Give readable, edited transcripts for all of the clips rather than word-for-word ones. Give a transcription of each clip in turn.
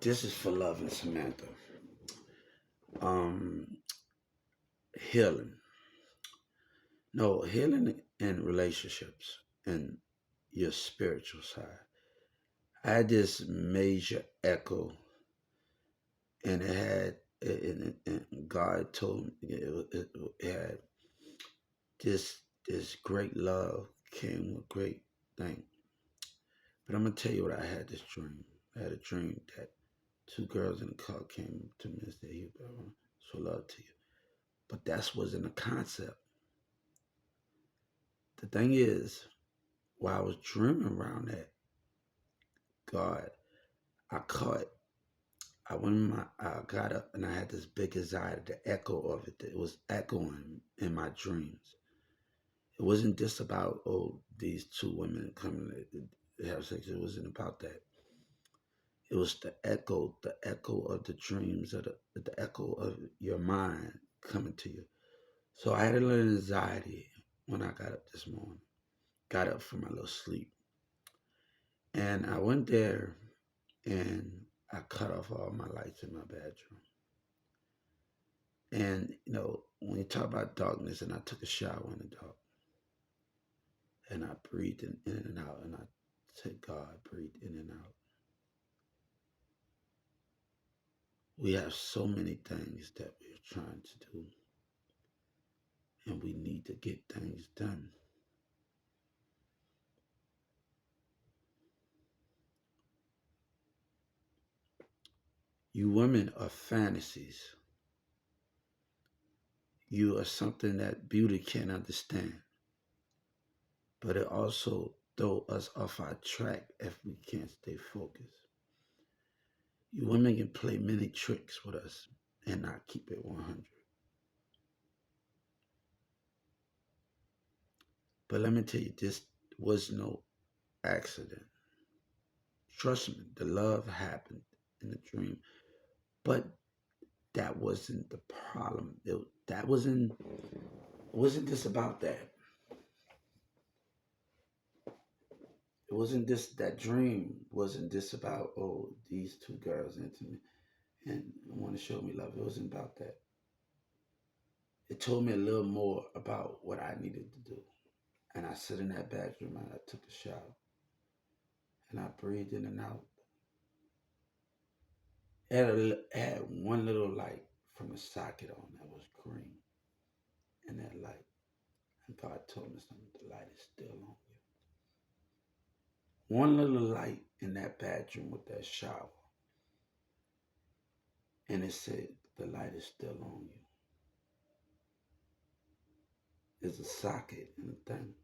This is for Love and Samantha. Um, Healing. No, healing in relationships and your spiritual side. I had this major echo, and it had, and God told me it had this great love came with great thing. But I'm gonna tell you what I had this dream. I had a dream that two girls in a car came to me and said, "Hey, so love to you." But that wasn't a concept. The thing is, while I was dreaming around that, God, I caught. I got up and I had this big anxiety, the echo of it. It was echoing in my dreams. It wasn't just about these two women coming to have sex. It wasn't about that. It was the echo of the dreams, of the echo of your mind coming to you. So I had a little anxiety when I got up this morning. Got up from my little sleep, and I went there and I cut off all my lights in my bedroom. And when you talk about darkness, and I took a shower in the dark, and I breathed in and out, and I said, God, breathe in and out. We have so many things that we're trying to do, and we need to get things done. You women are fantasies. You are something that beauty can't understand, but it also throw us off our track if we can't stay focused. You women can play many tricks with us and not keep it 100. But let me tell you, this was no accident. Trust me, the love happened in the dream, but that wasn't the problem. That wasn't just about that. It wasn't just that dream. Wasn't just about these two girls into me and want to show me love. It wasn't about that. It told me a little more about what I needed to do. And I sit in that bathroom and I took a shower and I breathed in and out. It had one little light from a socket on that was green in that light. And God told me something, the light is still on you. One little light in that bathroom with that shower. And it said, the light is still on you. There's a socket in the thing.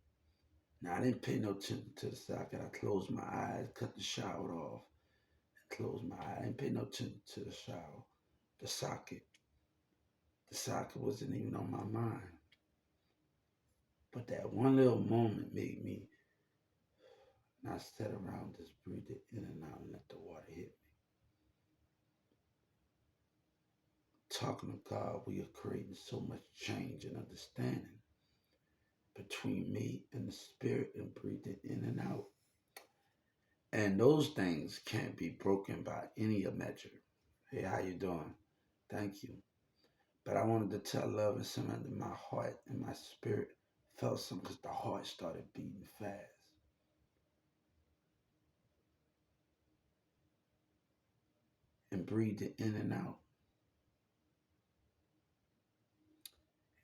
Now, I didn't pay no attention to the socket. I closed my eyes, cut the shower off, and closed my eyes. I didn't pay no attention to the shower. The socket. The socket wasn't even on my mind. But that one little moment made me not sit around, just breathe it in and out and let the water hit me. Talking to God, we are creating so much change and understanding between me and the spirit and breathing in and out. And those things can't be broken by any measure. Hey, how you doing? Thank you. But I wanted to tell Love and Samantha my heart and my spirit felt something because the heart started beating fast. And breathed it in and out.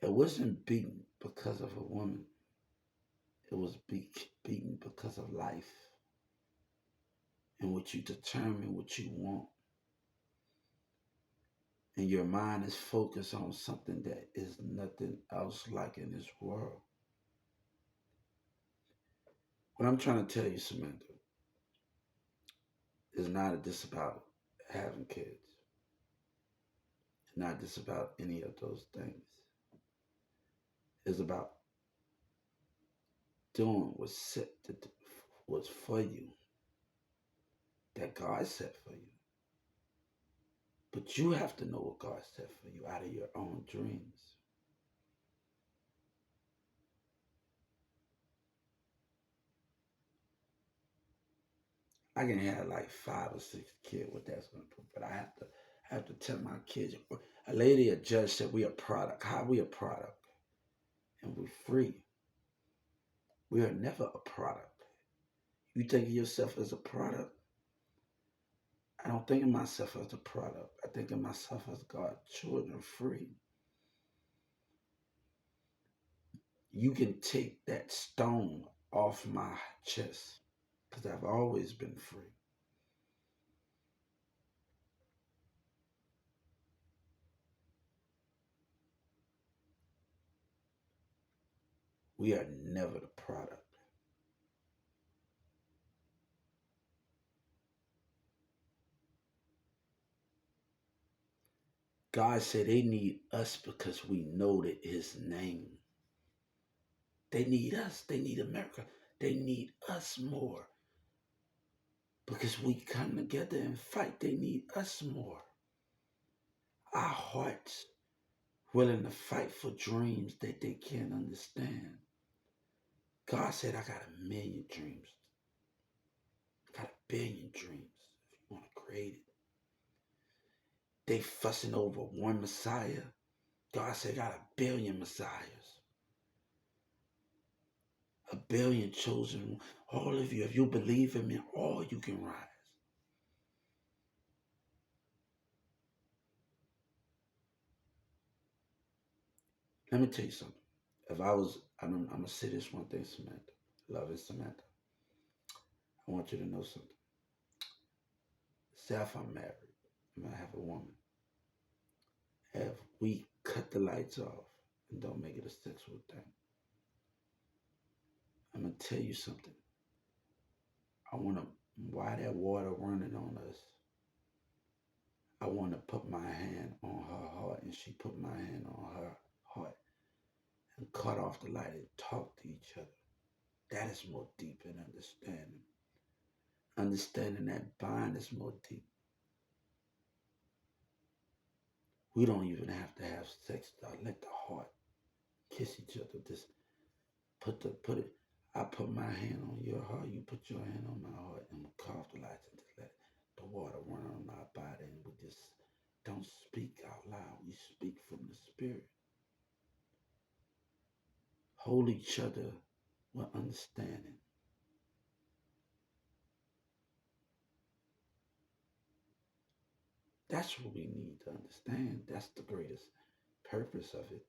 It wasn't beaten because of a woman. It was beaten because of life and what you determine what you want. And your mind is focused on something that is nothing else like in this world. What I'm trying to tell you, Samantha, is not just about having kids. It's not just about any of those things. It's about doing what's set what's for you, that God set for you. But you have to know what God set for you out of your own dreams. I can have like 5 or 6 kids. What that's gonna do? But I have to tell my kids. A lady, a judge said we a product. How we a product? And we're free. We are never a product. You think of yourself as a product? I don't think of myself as a product. I think of myself as God's children, free. You can take that stone off my chest because I've always been free. We are never the product. God said they need us because we know that His name. They need us. They need America. They need us more because we come together and fight. They need us more. Our hearts willing to fight for dreams that they can't understand. God said, I got 1,000,000 dreams. I got 1,000,000,000 dreams if you want to create it. They fussing over one Messiah. God said, I got 1,000,000,000 Messiahs. 1,000,000,000 chosen. All of you, if you believe in me, all you can rise. Let me tell you something. If I was, I'm going to say this one thing, Samantha. Love is Samantha. I want you to know something. Say if I'm married, and I have a woman. If we cut the lights off and don't make it a sexual thing, I'm going to tell you something. I want to, while that water running on us, I want to put my hand on her heart and she put my hand on her heart and cut off the light and talk to each other. That is more deep in understanding. Understanding that bind is more deep. We don't even have to have sex. Let the heart kiss each other. Just put it. I put my hand on your heart. You put your hand on my heart, and we cut off the lights and just let the water run on our body. And we just don't speak out loud. We speak from the spirit. Hold each other with understanding. That's what we need to understand. That's the greatest purpose of it.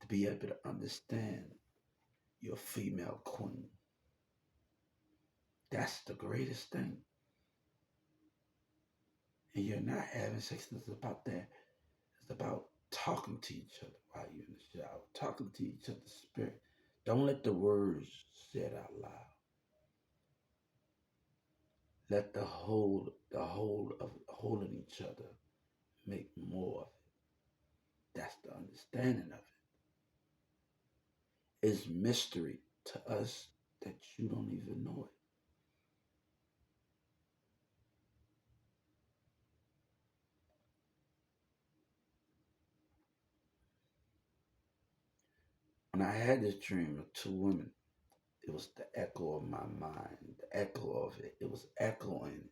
To be able to understand your female queen. That's the greatest thing. And you're not having sex. It's about that. It's about talking to each other while you're in the shower. Talking to each other's spirit. Don't let the words said out loud. Let the whole of holding each other make more of it. That's the understanding of it. It's mystery to us that you don't even know it. When I had this dream of 2 women, it was the echo of my mind, the echo of it. It was echoing.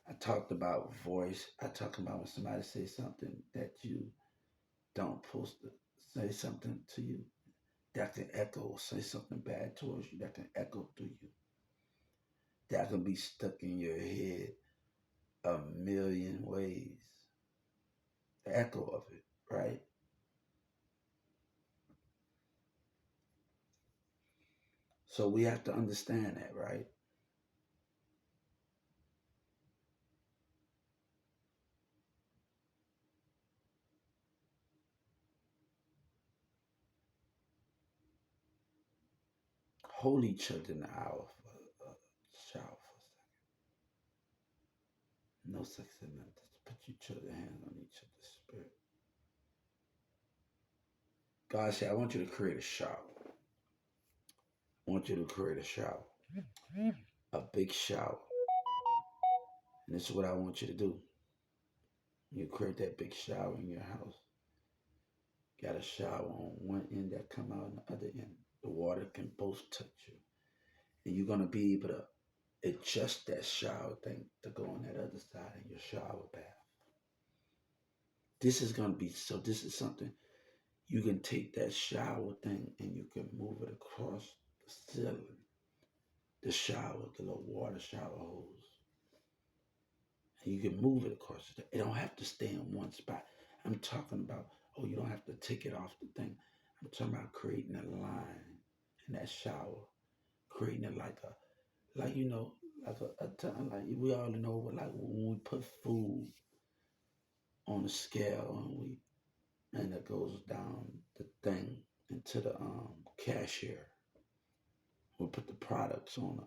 I talked about voice. I talked about when somebody says something that you don't supposed to say something to you that can echo, say something bad towards you that can echo through you. That can be stuck in your head 1,000,000 ways. The echo of it, right? So we have to understand that, right? Hold each other in the hour for a shower for a second. No sex in that. Just put each other's hands on each other's spirit. God said, I want you to create a shower. I want you to create a shower. A big shower. And this is what I want you to do. You create that big shower in your house. Got a shower on one end that come out on the other end. The water can both touch you. And you're going to be able to adjust that shower thing to go on that other side in your shower bath. This is gonna be so. This is something you can take that shower thing and you can move it across the ceiling, the shower, the little water shower hose, and you can move it across. It don't have to stay in one spot. I'm talking about, oh, you don't have to take it off the thing. I'm talking about creating a line in that shower, creating it like like like a time, like we all know, like when we put food on a scale and it goes down the thing into the cashier. We put the products on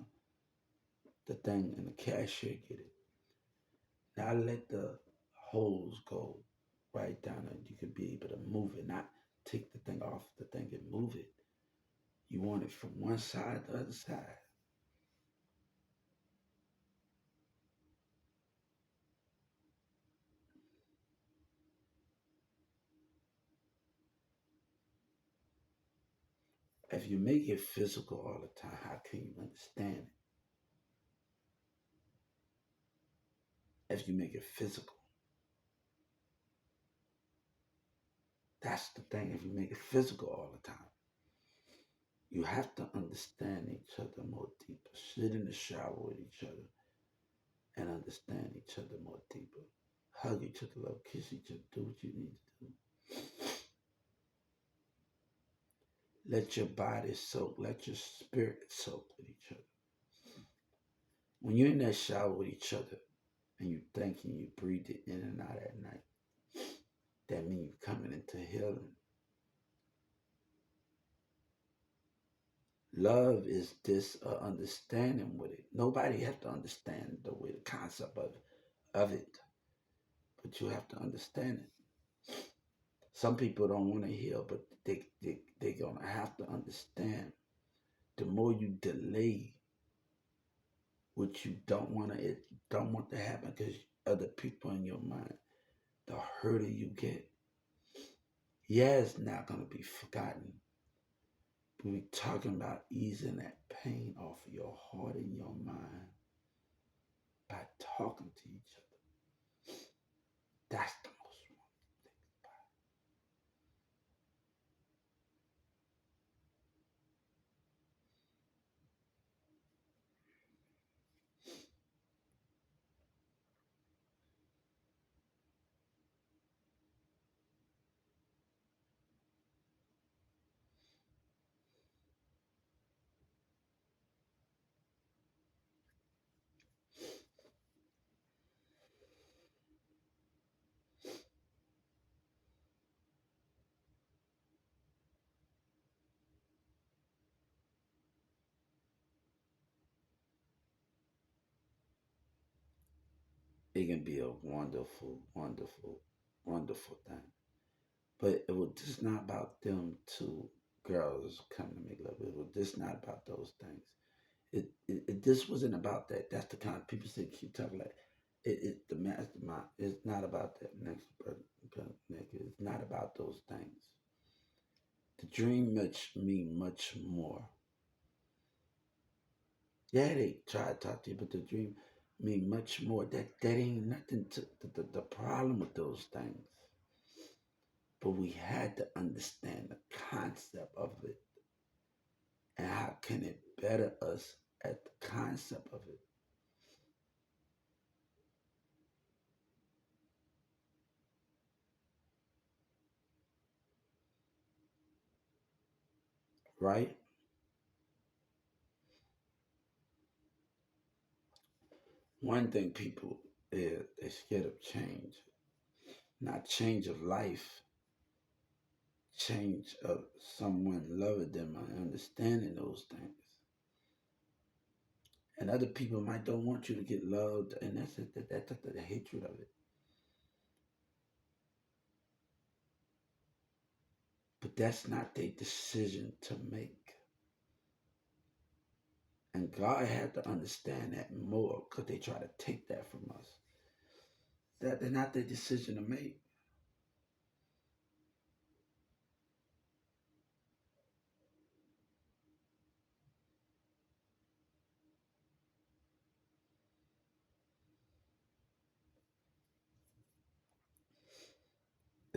the thing and the cashier get it. Now I let the hose go right down and you can be able to move it, not take the thing off the thing and move it. You want it from one side to the other side. If you make it physical all the time, how can you understand it? If you make it physical, that's the thing. If you make it physical all the time, you have to understand each other more deeper. Sit in the shower with each other and understand each other more deeper. Hug each other, love, kiss each other, do what you need to do. Let your body soak, let your spirit soak with each other. When you're in that shower with each other and you thinking you breathe it in and out at night, that means you're coming into healing. Love is this understanding with it. Nobody has to understand the way the concept of it, but you have to understand it. Some people don't want to heal, but they're gonna have to understand. The more you delay what you don't want to happen because other people in your mind, the hurter you get. Yeah, it's not gonna be forgotten. We're talking about easing that pain off of your heart and your mind by talking to each other. That's the most it can be a wonderful, wonderful, wonderful thing. But it was just not about them two girls coming to make love. It was just not about those things. It this wasn't about that. That's the kind of people say keep talking like the mastermind. It's not about that next brother. It's not about those things. The dream mean much more. Yeah, they try to talk to you, but the dream mean much more. That ain't nothing to the problem with those things. But we had to understand the concept of it and how can it better us at the concept of it. Right? One thing people is they're scared of change. Not change of life, change of someone loving them and understanding those things. And other people might don't want you to get loved, and that's the hatred of it. But that's not their decision to make. And God had to understand that more because they try to take that from us. That they're not their decision to make.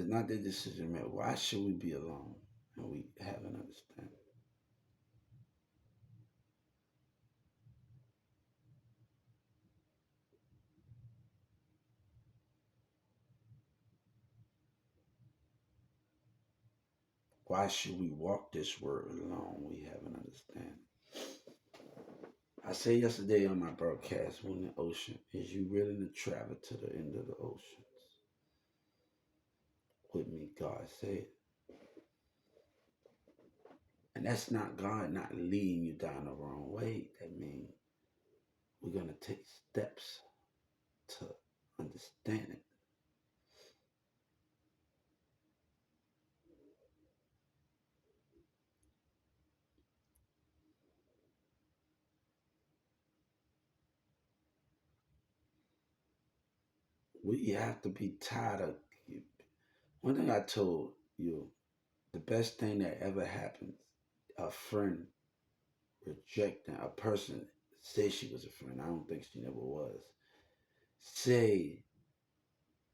not their decision maker. Why should we be alone? And we haven't understand. Why should we walk this world alone? We haven't understand. I said yesterday on my broadcast, when the ocean, is you willing to travel to the end of the oceans with me? God said. And that's not God not leading you down the wrong way. That means we're going to take steps to understand it. We have to be tired of. One thing I told you, the best thing that ever happened, a friend rejecting a person, say she was a friend. I don't think she never was. Say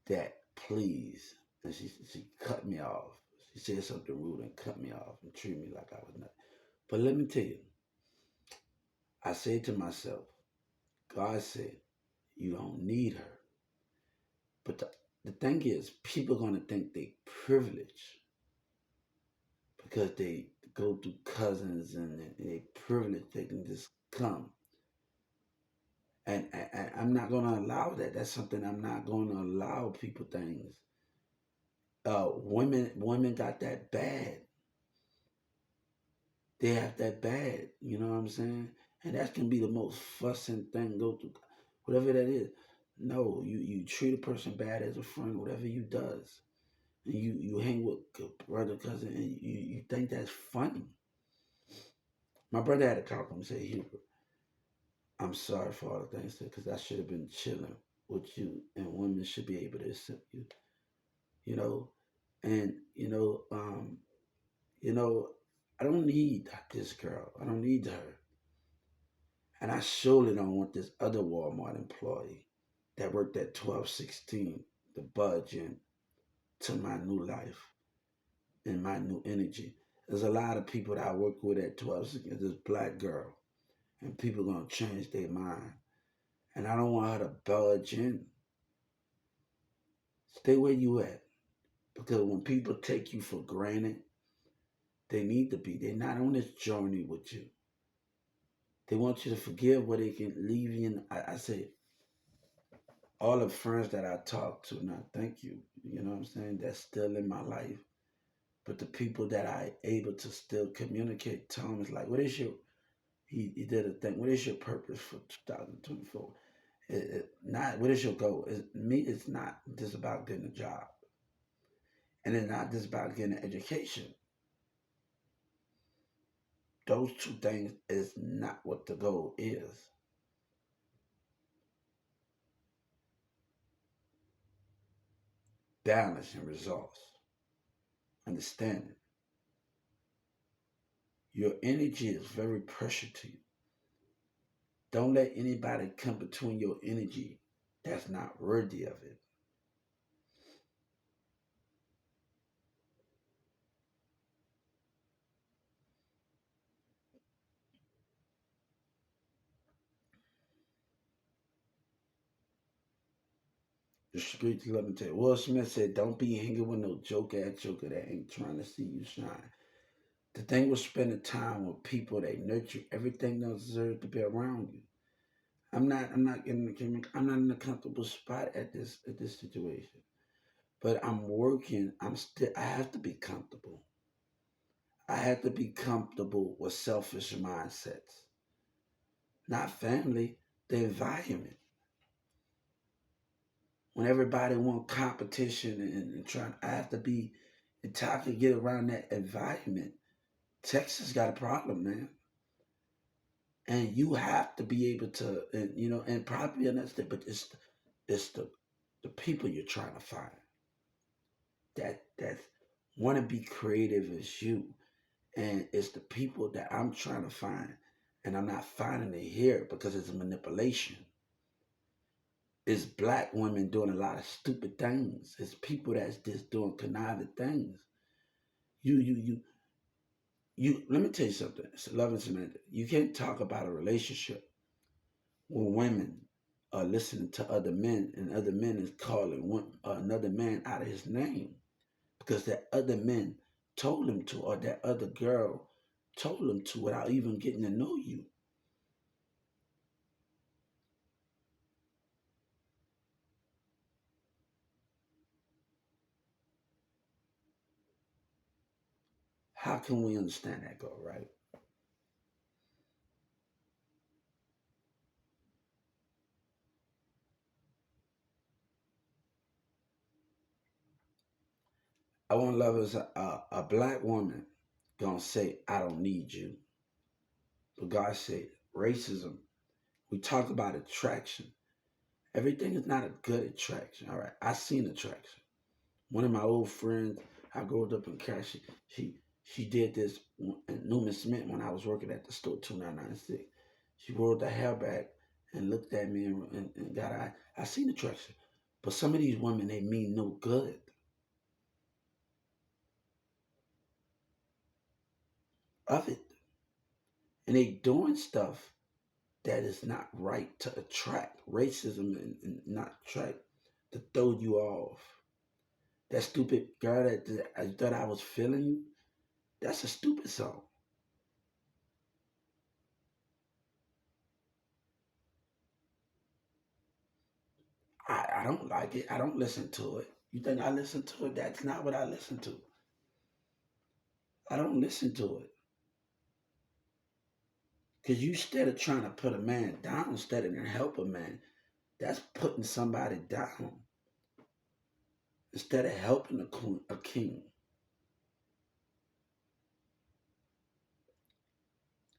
that, please. And she cut me off. She said something rude and cut me off and treated me like I was nothing. But let me tell you, I say to myself, God said, you don't need her. But the thing is, people are going to think they privileged because they go through cousins and they privileged. They can just come. And I'm not going to allow that. That's something I'm not going to allow people things. Women got that bad. They have that bad. You know what I'm saying? And that can be the most fussing thing go through. Whatever that is. No, you treat a person bad as a friend, whatever you does. And you hang with brother, cousin, and you think that's funny. My brother had to talk to him and say, Hubert, I'm sorry for all the things because I should have been chilling with you, and women should be able to accept you, you know. And you know, I don't need this girl. I don't need her, and I surely don't want this other Walmart employee that worked at 1216 to budge into my new life and my new energy. There's a lot of people that I work with at 1216. This black girl, and people gonna change their mind, and I don't want her to budge in. Stay where you at. Because when people take you for granted, they need to be. They're not on this journey with you. They want you to forgive where they can leave you. I say, all the friends that I talk to, now thank you. You know what I'm saying? That's still in my life. But the people that I able to still communicate, Tom is like, what is your, he did a thing, what is your purpose for 2024? Not, what is your goal? It's not just about getting a job. And it's not just about getting an education. Those two things is not what the goal is. Balance and results. Understanding. Your energy is very precious to you. Don't let anybody come between your energy that's not worthy of it. The streets let me tell you. Will Smith said, don't be hanging with no joker that ain't trying to see you shine. The thing was spending time with people that nurture everything that deserves to be around you. I'm not in a comfortable spot at this situation. But I'm working, I have to be comfortable. I have to be comfortable with selfish mindsets. Not family, the environment. When everybody want competition and trying, I have to be entitled to get around that environment. Texas got a problem, man. And you have to be able to, and probably understand, but it's the people you're trying to find that want to be creative as you, and it's the people that I'm trying to find, and I'm not finding it here because it's a manipulation. It's black women doing a lot of stupid things. It's people that's just doing conniving things. You, you, you, Let me tell you something. It's love and Samantha. You can't talk about a relationship when women are listening to other men and other men is calling another man out of his name because that other man told him to, or that other girl told him to without even getting to know you. How can we understand that, girl, right? I want love is a black woman gonna say, I don't need you. But God said, racism, we talk about attraction. Everything is not a good attraction. All right. I seen attraction. One of my old friends, I grew up in Cash, she did this in Newman Smith when I was working at the store 2996. She rolled her hair back and looked at me and got I seen attraction. But some of these women, they mean no good of it. And they doing stuff that is not right to attract racism and not attract to throw you off. That stupid girl that I thought I was feeling you, that's a stupid song. I don't like it. I don't listen to it. You think I listen to it? That's not what I listen to. I don't listen to it. Because you instead of trying to put a man down instead of help a man, that's putting somebody down instead of helping a king.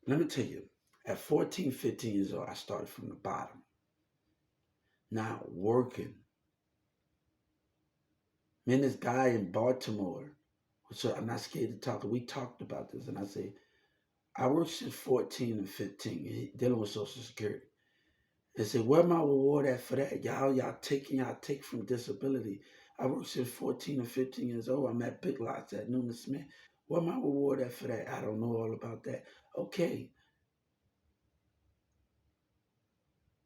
Let me tell you, at 14, 15 years old, I started from the bottom. Now working. Me and this guy in Baltimore, so I'm not scared to talk. We talked about this, and I say, I worked since 14 and 15, dealing with Social Security. And said, where my reward at for that? Y'all take from disability. I worked since 14 and 15 years old. I'm at Big Lots at Newman Smith. Where my reward at for that? I don't know all about that. Okay.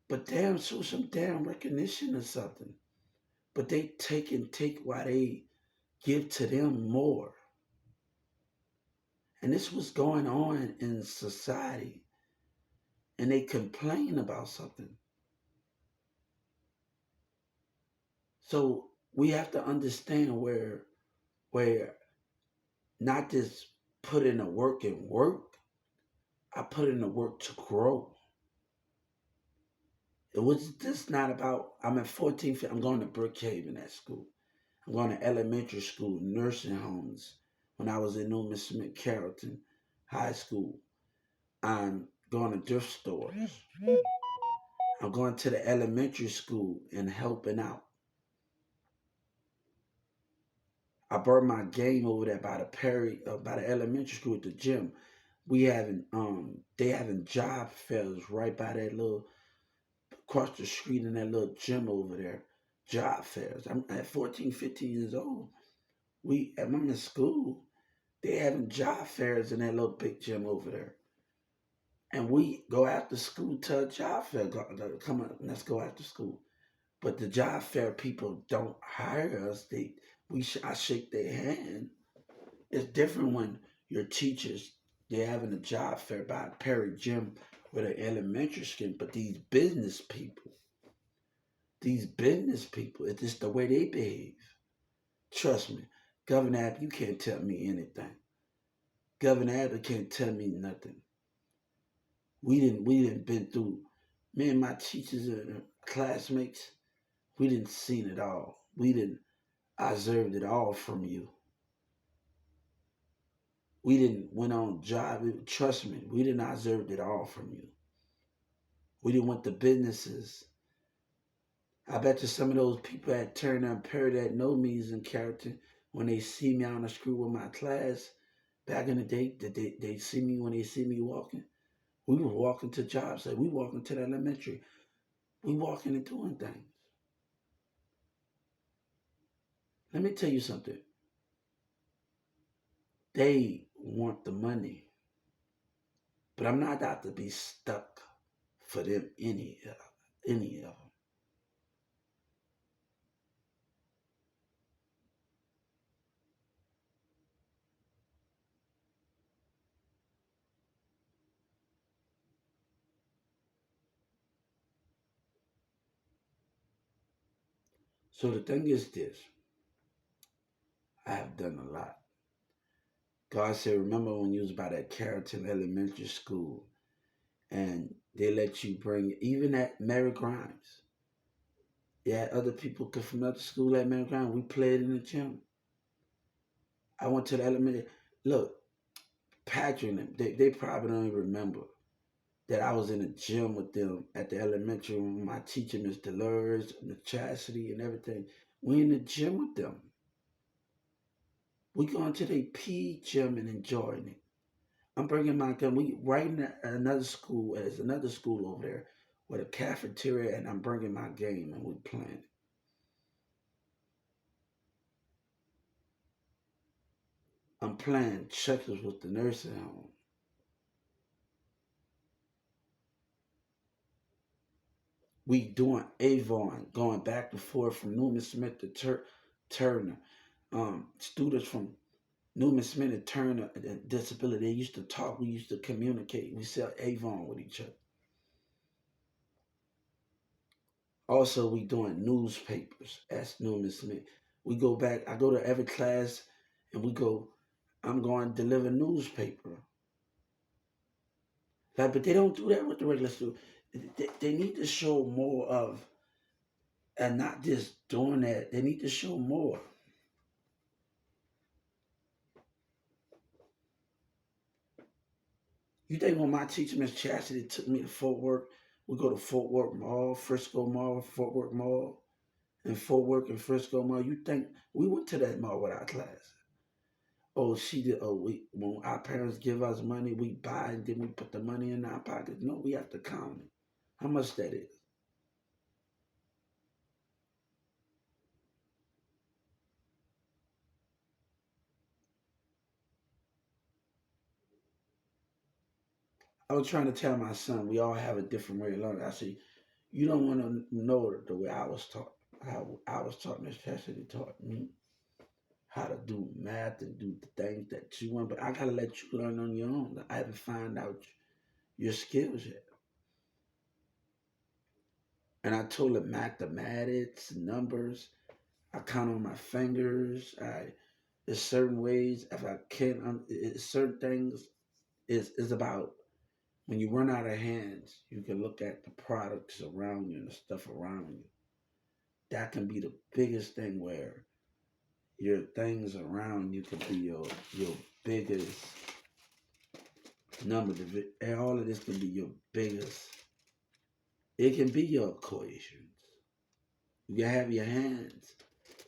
But damn, show some damn recognition or something. But they take why they give to them more. And this was going on in society. And they complain about something. So we have to understand where not just put in the work and work. I put in the work to grow. It was just not about, I'm at 14, I'm going to Brookhaven at school. I'm going to elementary school, nursing homes. When I was in Newman Smith Carrollton High School, I'm going to thrift stores. I'm going to the elementary school and helping out. I brought my game over there by the by the elementary school at the gym. We having they having job fairs right by that little across the street in that little gym over there. Job fairs. I'm at 14, 15 years old. I'm in school. They having job fairs in that little big gym over there. And we go after school to a job fair. Come on, let's go after school. But the job fair people don't hire us. I shake their hand. It's different when your teachers they're having a job fair by Perry Gym with an elementary school. But these business people, it's just the way they behave. Trust me, Governor Abbott, you can't tell me anything. Governor Abbott can't tell me nothing. We didn't been through. Me and my teachers and classmates, we didn't seen it all. We didn't observed it all from you. We didn't went on job. Trust me, we didn't observe it all from you. We didn't want the businesses. I bet you some of those people at Turner and Perry that know me in character, when they see me on the street with my class, back in the day, they see me when they see me walking. We were walking to jobs. Like we walking to the elementary. We walking and doing things. Let me tell you something. They want the money, but I'm not out to be stuck for them any of them. So the thing is this: I have done a lot. God said, remember when you was by that Carrollton Elementary School and they let you bring, even at Mary Grimes, yeah, other people come from other school at Mary Grimes. We played in the gym. I went to the elementary. Look, Patrick and them, they probably don't even remember that I was in the gym with them at the elementary with my teacher, Miss Dolores, Miss Chastity, and everything. We in the gym with them. We going to the P gym and enjoying it. I'm bringing my gun. We right in another school. There's another school over there with a cafeteria, and I'm bringing my game and we playing. I'm playing checkers with the nursing home. We doing Avon, going back and forth from Newman Smith to Turner. Students from Newman Smith and Turner, disability. They used to talk. We used to communicate. We sell Avon with each other. Also, we doing newspapers at Newman Smith. We go back. I go to every class, and we go. I'm going to deliver newspaper. Like, but they don't do that with the regular student. They need to show more of, and not just doing that. They need to show more. You think when my teacher, Miss Chastity, took me to Fort Worth, we go to Fort Worth Mall, Frisco Mall, Fort Worth Mall, and Fort Worth and Frisco Mall. You think we went to that mall with our class? Oh, she did. Oh, we when our parents give us money, we buy and then we put the money in our pockets. No, we have to count it. How much that is? I was trying to tell my son we all have a different way of learning. I said, you don't want to know the way I was taught. How I was taught, Miss Chastity taught me how to do math and do the things that you want, but I gotta let you learn on your own. I haven't found out your skills yet. And I told him mathematics, numbers. I count on my fingers. There's certain ways if I can't. Certain things is about when you run out of hands. You can look at the products around you and the stuff around you. That can be the biggest thing where your things around you could be your biggest number. And all of this can be your biggest. It can be your equations. You can have your hands,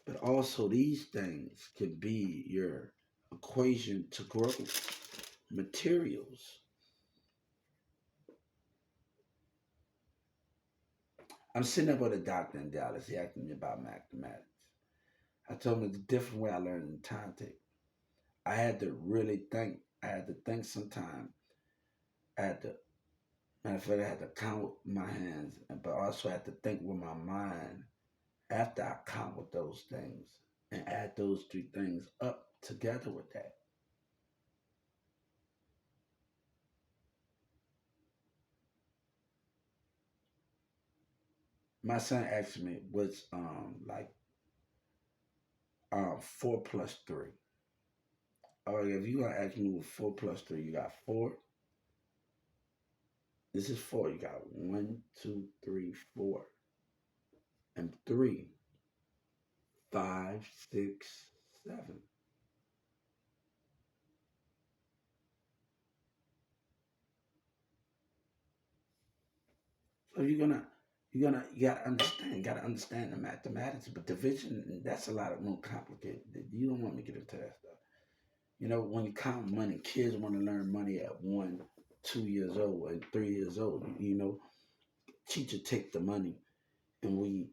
but also these things can be your equation to growth. Materials. I'm sitting up with a doctor in Dallas. He asked me about mathematics. I told him it's a different way I learned in time tape. I had to really think. I had to think sometime. I had to, matter of fact, I had to count with my hands, but also I had to think with my mind after I count with those things and add those three things up together with that. My son asked me what's like 4 plus 3. All right, if you gonna ask me what 4 plus 3, you got 4. This is 4. You got 1, 2, 3, 4, and 3, 5, 6, 7. So you gotta understand the mathematics, but division that's a lot of more complicated. You don't want me to get into that stuff. When you count money, kids want to learn money at 1, 2 years old and 3 years old. Teacher take the money and we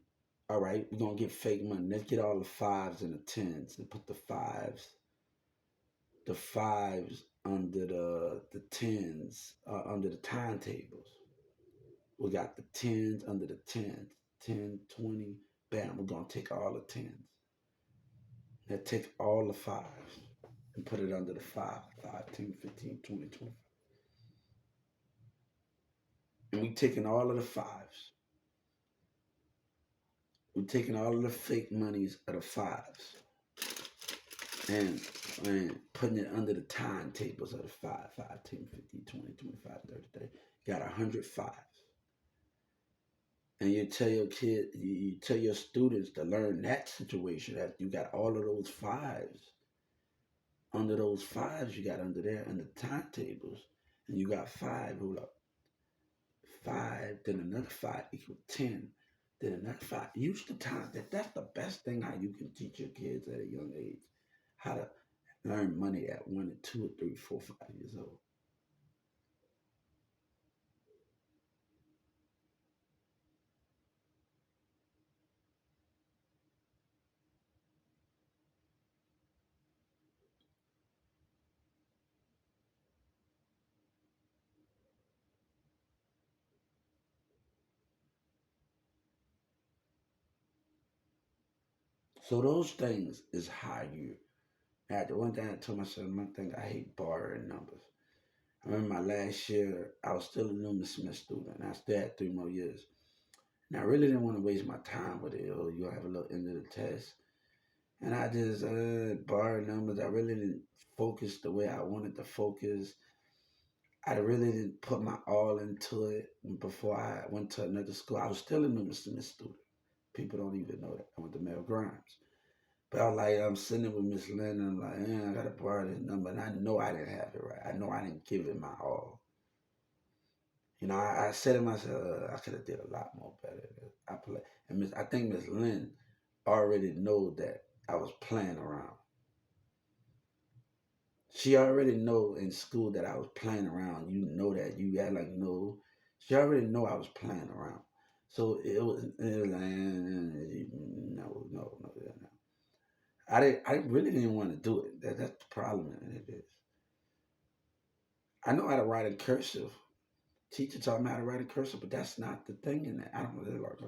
All right, we're gonna get fake money. Let's get all the fives and the tens and put the fives under the tens, under the timetables. We got the tens under the tens, 10, 20, bam. We're gonna take all the tens. Now take all the fives and put it under the 5, 10, 15, 20, 25. And we taking all of the fives. We're taking all of the fake monies of the fives and putting it under the timetables of the 5, 10, 15, 20, 25, 30, 30. You got 100 fives. And you tell your kid, you tell your students to learn that situation that you got all of those fives. Under those fives you got under there in the timetables, and you got five, hold up, five, then another five equal 10, then another five. Use the time. That's the best thing how you can teach your kids at a young age. How to learn money at 1 and 2 or 3, 4, 5 years old. So those things is how you. Now, the one thing I told myself, one thing I hate borrowing numbers. I remember my last year, I was still a Newman Smith student, and I still had 3 more years. And I really didn't want to waste my time with it. Oh, you'll have a little end of the test. And I just borrowed numbers. I really didn't focus the way I wanted to focus. I really didn't put my all into it before I went to another school. I was still a Newman Smith student. People don't even know that. I went to Mel Grimes. But I was like, I'm sitting with Miss Lynn, and I'm like, I gotta borrow this number. And I know I didn't have it right. I know I didn't give it my all. You know, I said to myself, I could have did a lot more better. I play, and I think Miss Lynn already know that I was playing around. She already know in school that I was playing around. You know that. You act like no. She already know I was playing around. So it was like, no, no, no, no. I really didn't want to do it. That's the problem. And it is. I know how to write in cursive. Teacher taught me how to write in cursive, but that's not the thing in that. I don't really like.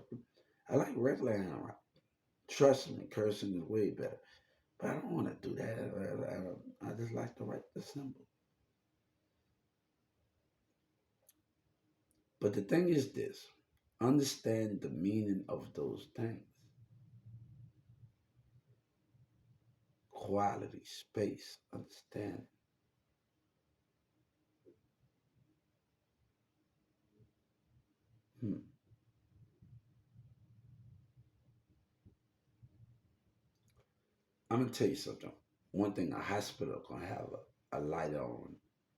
I like regular handwriting. Trust me, cursing is way better. But I don't want to do that. I just like to write the symbol. But the thing is this: understand the meaning of those things. Quality, space, understand. Hmm. I'm gonna tell you something. One thing, a hospital gonna have a light on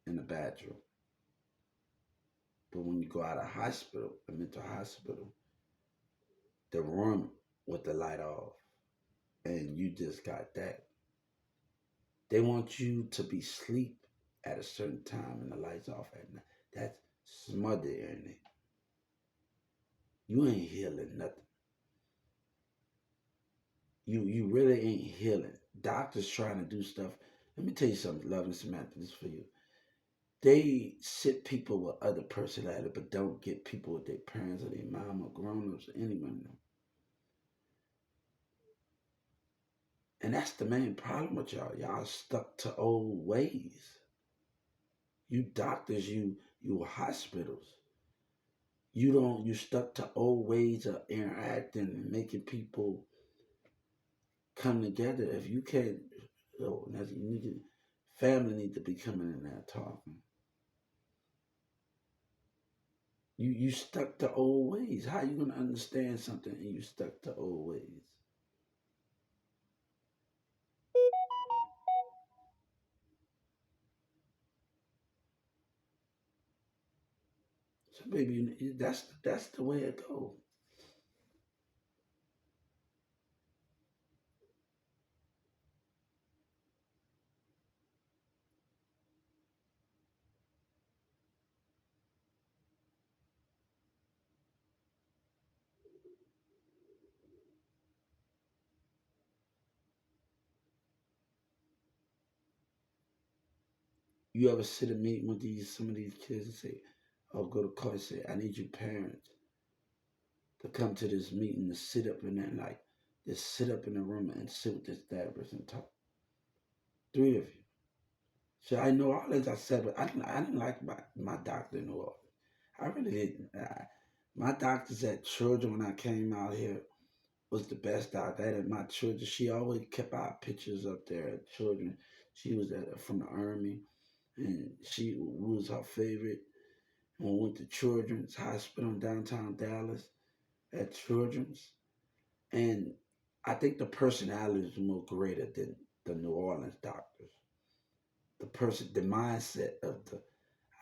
in the bathroom. But when you go out of hospital, a mental hospital, the room with the light off, and you just got that. They want you to be asleep at a certain time and the lights off at night. That's smothered in it. You ain't healing nothing. You really ain't healing. Doctors trying to do stuff. Let me tell you something, Love and Samantha, this is for you. They sit people with other personality, but don't get people with their parents or their mom or grown-ups or anyone. And that's the main problem with y'all. Y'all stuck to old ways. You doctors, you hospitals. You stuck to old ways of interacting and making people come together. If you can't, you need to, family need to be coming in there talking. You stuck to old ways. How you gonna understand something and you stuck to old ways? So baby, that's the way it goes. You ever sit and meet with some of these kids and say, "Oh, go to court and say, I need you parents to come to this meeting to sit up in there, like just sit up in the room and sit with this therapist and talk." Three of you. So I know all this I said, but I didn't like my doctor in New Orleans. I really didn't. My doctors at Children when I came out here was the best doctor. I had my children. She always kept our pictures up there at Children. She was from the Army, and she was her favorite. When we went to Children's Hospital in downtown Dallas at Children's, and I think the personality is more greater than the New Orleans doctors. The mindset of the.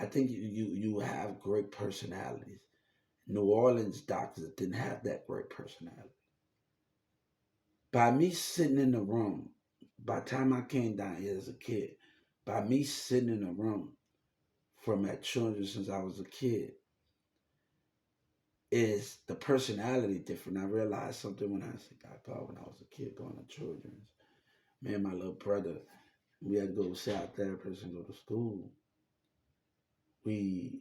I think you have great personalities. New Orleans doctors didn't have that great personality. By me sitting in the room, by the time I came down here as a kid, by me sitting in the room from at Children since I was a kid, is the personality different. I realized something when I thought when I was a kid going to Children's. Me and my little brother, we had to go see our therapist and go to school. We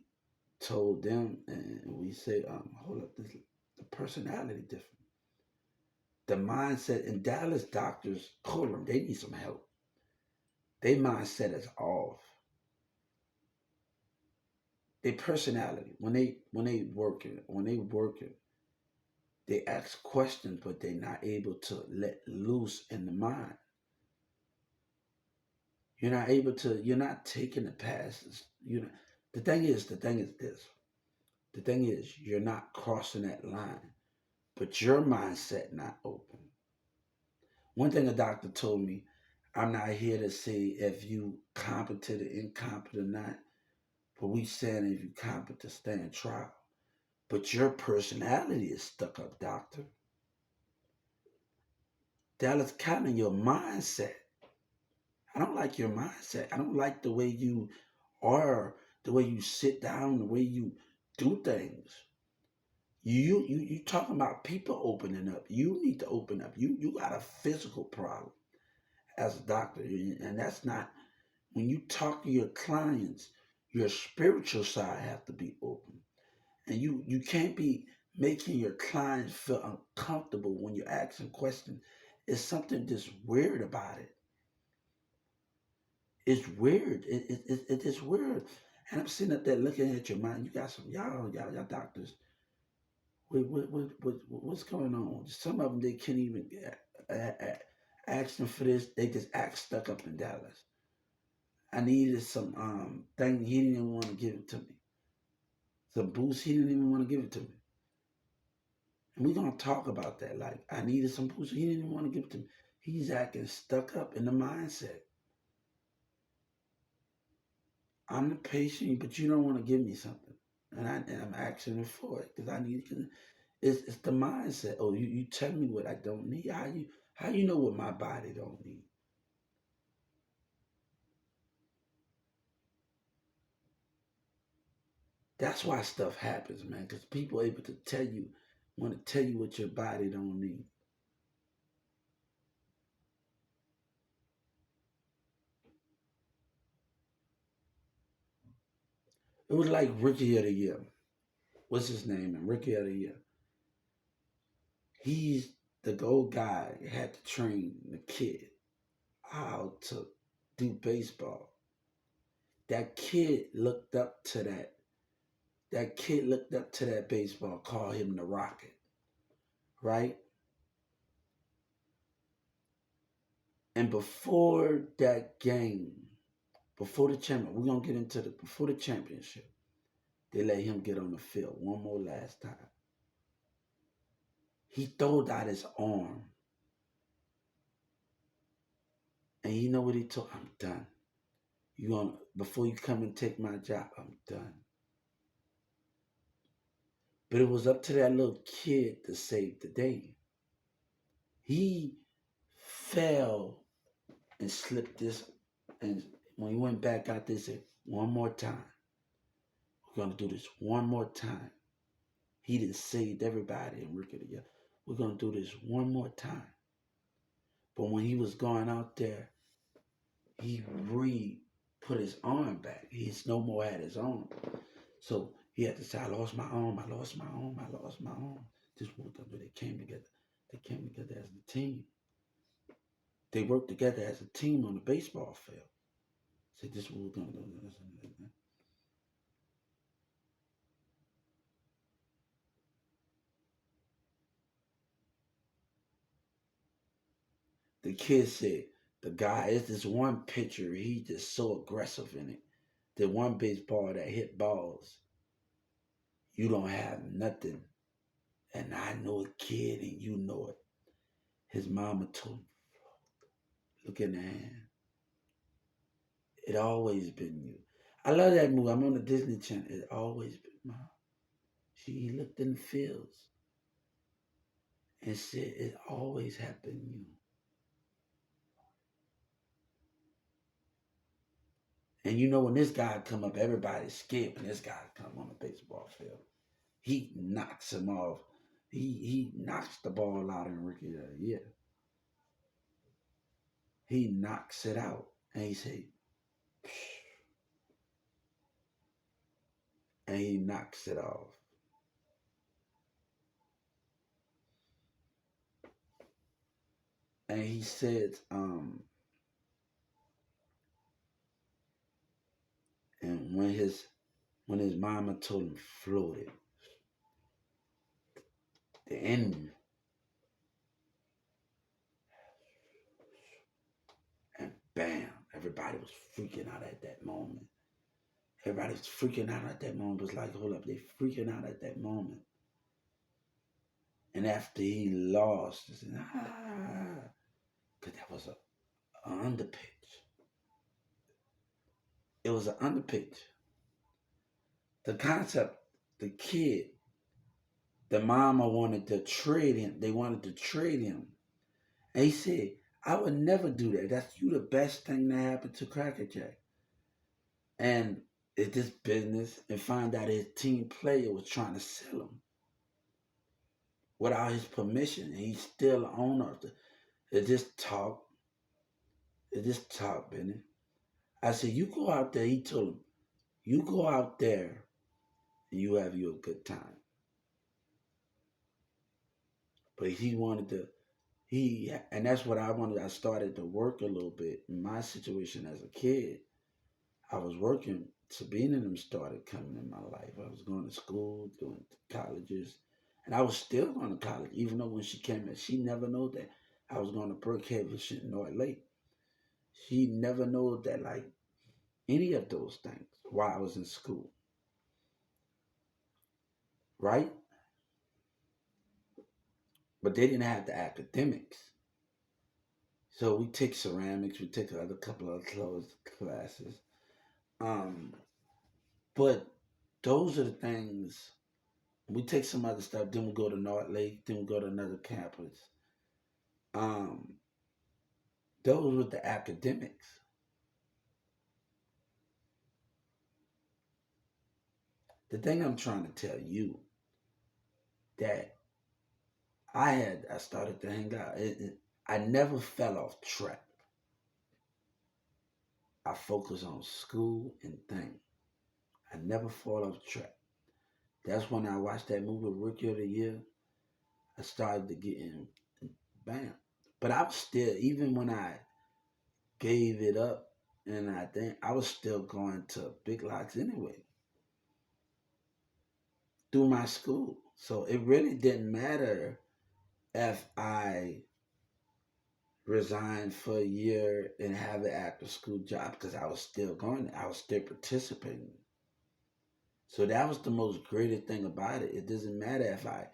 told them and we say, hold up, the personality different. The mindset in Dallas doctors, call them, they need some help. Their mindset is off. Their personality, when they working, they ask questions, but they're not able to let loose in the mind. You're not able to. You're not taking the passes. You know, the thing is this. The thing is, you're not crossing that line, but your mindset not open. One thing a doctor told me, I'm not here to say if you competent or incompetent or not, but we saying if you competent to stand trial. But your personality is stuck up, doctor. That is kind of your mindset. I don't like your mindset. I don't like the way you are, the way you sit down, the way you do things. You talking about people opening up. You need to open up. You got a physical problem as a doctor, and that's not when you talk to your clients. Your spiritual side have to be open, and you can't be making your clients feel uncomfortable when you're asking questions. It's something just weird about it. It's weird. It is weird. And I'm sitting up there looking at your mind. You got some y'all doctors. What's going on? Some of them they can't even ask them for this. They just act stuck up in Dallas. I needed some thing. He didn't even want to give it to me. Some boost. He didn't even want to give it to me. And we're gonna talk about that. Like I needed some boost. He didn't even want to give it to me. He's acting stuck up in the mindset. I'm the patient, but you don't want to give me something, and I'm asking for it because I need. It's the mindset. Oh, you tell me what I don't need. How you know what my body don't need? That's why stuff happens, man. Because people are able to want to tell you what your body don't need. It was like Rookie of the Year. What's his name? And Rookie of the Year. He's the old guy had to train the kid how to do baseball. That kid looked up to that. That kid looked up to that baseball, called him the Rocket, right? And before that game, before the champion, we're gonna get into the before the championship. They let him get on the field one more last time. He throwed out his arm, and you know what he told? I'm done. You gonna before you come and take my job, I'm done. But it was up to that little kid to save the day. He fell and slipped this, and when he went back out, they said, "One more time. We're gonna do this one more time." He done saved everybody in Ricky together. We're gonna do this one more time. But when he was going out there, he breathed. put his arm back. He's no more had his arm. So he had to say, I lost my arm, I lost my arm, I lost my arm. This was they came together. They came together as a team. They worked together as a team on the baseball field. Said this was gonna do this. The kid said, the guy is this one pitcher, he just so aggressive in it. The one baseball that hit balls, you don't have nothing. And I know a kid and you know it. His mama told him, look in the hand. It always been you. I love that movie. I'm on the Disney Channel. It always been mom. She looked in the fields and said, it always have been you. And you know when this guy come up, everybody's scared when this guy come on the baseball field. He knocks him off. He knocks the ball out in Ricky. Yeah. He knocks it out. And he say, and he knocks it off. And he said, and when his mama told him floated, the end, and bam, everybody was freaking out at that moment. Everybody was freaking out at that moment. It was like, hold up, they freaking out at that moment. And after he lost, he said, because that was an underpitch. It was an underpitch. The concept, the kid, the mama wanted to trade him. They wanted to trade him. And he said, I would never do that. That's you the best thing that happened to Cracker Jack. And it's this business and find out his team player was trying to sell him without his permission. And he's still the owner of the. It's just talk. It's just talk, Benny. I said, you go out there. He told him, you go out there and you have you a good time. But he wanted to, and that's what I wanted. I started to work a little bit. In my situation as a kid, I was working. Sabina and them started coming in my life. I was going to school, going to colleges, and I was still going to college, even though when she came in, she never knew that I was going to Brookhaven, North Lake. She never knew that, like, any of those things while I was in school. Right? But they didn't have the academics. So we take ceramics, we take a couple of clothes classes. But those are the things. We take some other stuff, then we go to North Lake, then we go to another campus. Those were the academics. The thing I'm trying to tell you that I started to hang out. I never fell off track. I focus on school and things. I never fall off track. That's when I watched that movie Rookie of the Year. I started to get in, bam. But I was still, even when I gave it up, and I think I was still going to Big Lots anyway through my school. So it really didn't matter if I resigned for a year and have an after school job because I was still going. I was still participating. So that was the most greatest thing about it. It doesn't matter if I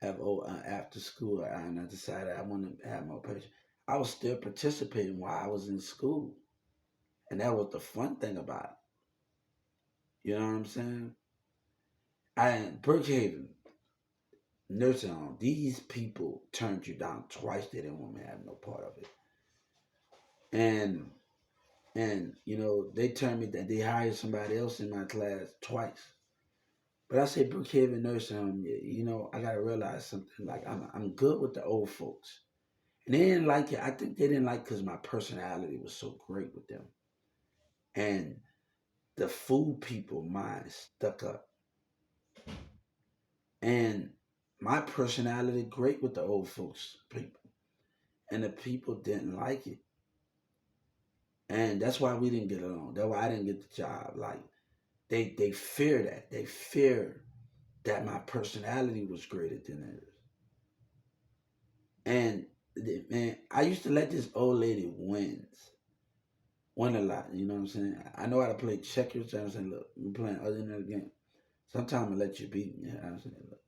have after school and I decided I want to have more patience. I was still participating while I was in school, and that was the fun thing about it. You know what I'm saying? Brookhaven nursing home. These people turned you down twice. They didn't want me to have no part of it, and they turned me that they hired somebody else in my class twice. But I say Brookhaven nursing home. I gotta realize something. Like I'm good with the old folks. And they didn't like it. I think they didn't like because my personality was so great with them. And the food people mind stuck up. And my personality great with the old folks people. And the people didn't like it. And that's why we didn't get along. That's why I didn't get the job. Like they fear that. They fear that my personality was greater than theirs. And man, I used to let this old lady win a lot. You know what I'm saying? I know how to play checkers. You know what I'm saying? Look, we're playing other than the game. Sometimes I let you beat me. You know what I'm saying? Look,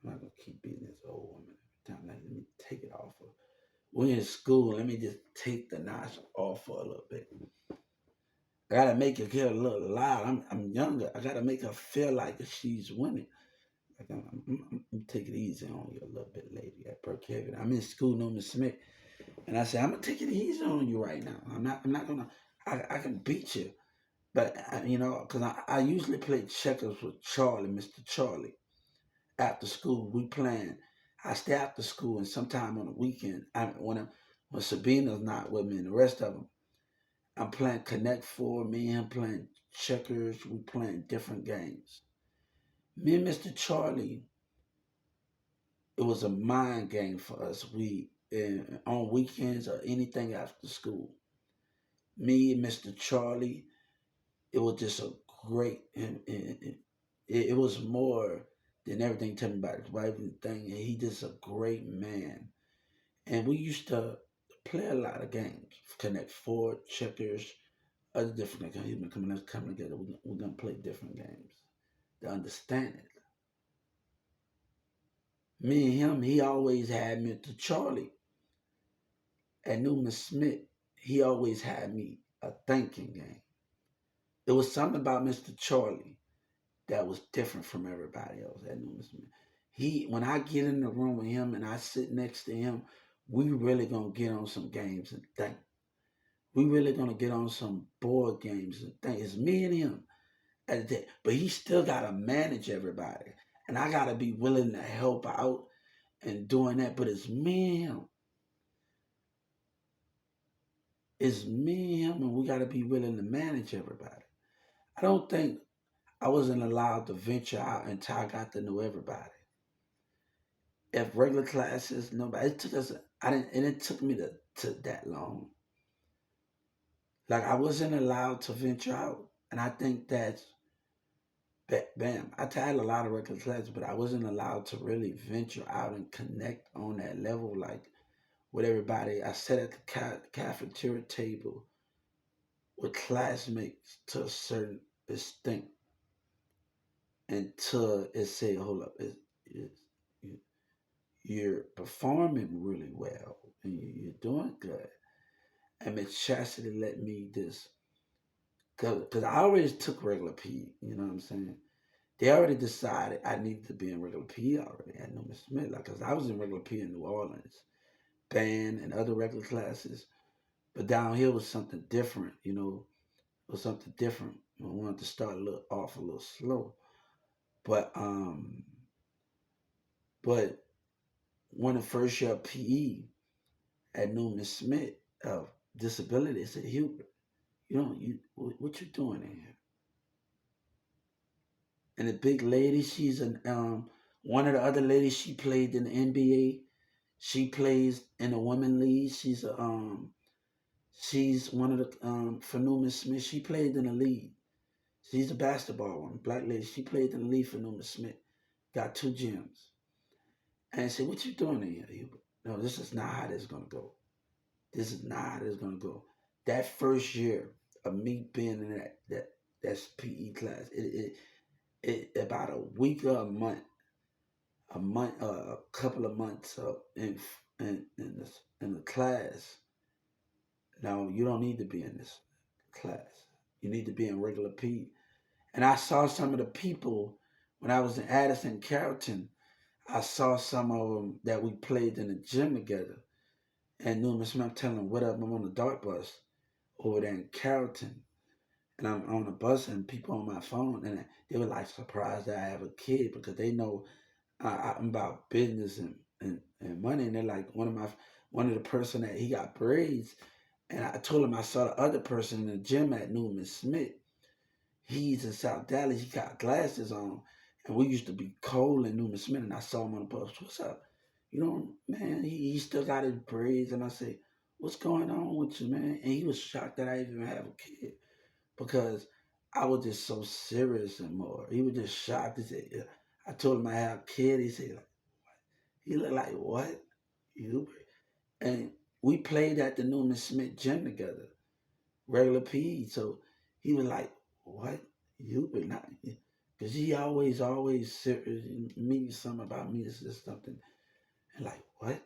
I'm not gonna keep beating this old woman every time. Like, let me take it off her. We're in school. Let me just take the notch off for a little bit. I gotta make her get a little loud. I'm younger. I gotta make her feel like she's winning. Like I'm take it easy on you a little bit, lady. At Brookhaven, I'm in school, no Miss Smith, and I said I'm gonna take it easy on you right now. I'm not gonna. I can beat you, but you know, because I usually play checkers with Charlie, Mr. Charlie. After school, we playing. I stay after school, and sometime on the weekend, when Sabina's not with me and the rest of them, I'm playing Connect Four. Me and him playing checkers. We playing different games. Me and Mr. Charlie, it was a mind game for us. We on weekends or anything after school. Me and Mr. Charlie, it was just a great and it was more than everything. Tell me about his wife and thing. And he just a great man. And we used to play a lot of games. Connect Four, checkers, other different games. He's been coming together. We're gonna play different games. To understand it. Me and him, he always had me to Charlie. At Newman Smith, he always had me a thinking game. It was something about Mr. Charlie that was different from everybody else at Newman Smith. When I get in the room with him and I sit next to him, we really gonna get on some games and think. We really gonna get on some board games and think. It's me and him at the day, but he still gotta manage everybody, and I gotta be willing to help out and doing that. But it's me and him. It's me and him, and we gotta be willing to manage everybody. I don't think I wasn't allowed to venture out until I got to know everybody. If regular classes, nobody. It took us. I didn't, and it took me to that long. Like I wasn't allowed to venture out, and I think that's bam. I had a lot of regular classes, but I wasn't allowed to really venture out and connect on that level, like with everybody. I sat at the cafeteria table with classmates to a certain extent until it said, "Hold up, it's you're performing really well and you're doing good." And Miss Chastity let me this because I always took regular PE. You know what I'm saying? They already decided I needed to be in regular PE already at Newman Smith, like because I was in regular PE in New Orleans, band and other regular classes. But down here was something different. You know, it was something different. I wanted to start a little slow, but but when the first year of PE at Newman Smith of disability, they said, Hubert, what you doing in here? And the big lady, she's an one of the other ladies. She played in the NBA. She plays in the women league. She's one of the for Newman Smith. She played in the league. She's a basketball one, black lady. She played in the league for Newman Smith. Got 2 gyms. And I said, "What you doing in here, Hubert? No, this is not how this is gonna go. This is not how this is gonna go." That first year of me being in that PE class, it about a week or a couple of months in the class. Now you don't need to be in this class. You need to be in regular PE. And I saw some of the people when I was in Addison, Carrollton. I saw some of them that we played in the gym together. And Newman Smith telling them, "What up? I'm on the dart bus over there in Carrollton." And I'm on the bus and people on my phone. And they were like surprised that I have a kid because they know I'm about business and money. And they're like, one of the person that he got braids. And I told him I saw the other person in the gym at Newman Smith. He's in South Dallas. He got glasses on. And we used to be cold in Newman Smith. And I saw him on the bus. What's up? You know, man, he still got his braids. And I said, what's going on with you, man? And he was shocked that I even have a kid because I was just so serious and more. He was just shocked. He said, yeah. I told him I have a kid. He said, he looked like, what? You? And we played at the Newman Smith gym together, regular PE. So he was like, what? You been not? Because he always serious. Me, something about me is just something. And like, what?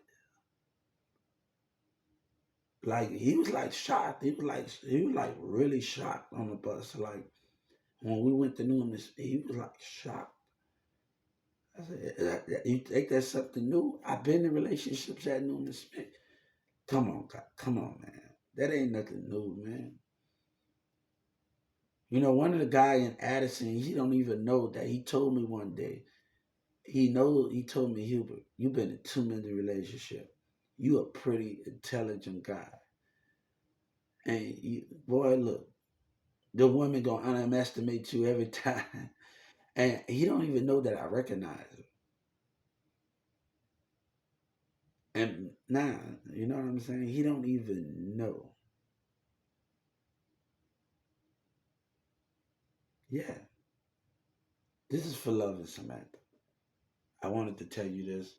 Like, he was like shocked. He was like really shocked on the bus. Like, when we went to Newman, he was like shocked. I said, you think that's something new? I've been in relationships at Newman Smith. Come on, God. Come on, man. That ain't nothing new, man. You know, one of the guy in Addison, he don't even know that. He told me one day. He told me, Hubert, you've been in too many relationships. You a pretty intelligent guy. And you, boy, look, the woman gonna underestimate you every time. And he don't even know that I recognize him. And nah, you know what I'm saying? He don't even know. Yeah, this is for love and Samantha. I wanted to tell you this,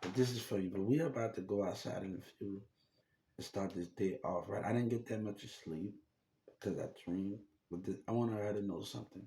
but this is for you. But we are about to go outside in a few and start this day off, right? I didn't get that much of sleep because I dreamed. But this, I want her to know something.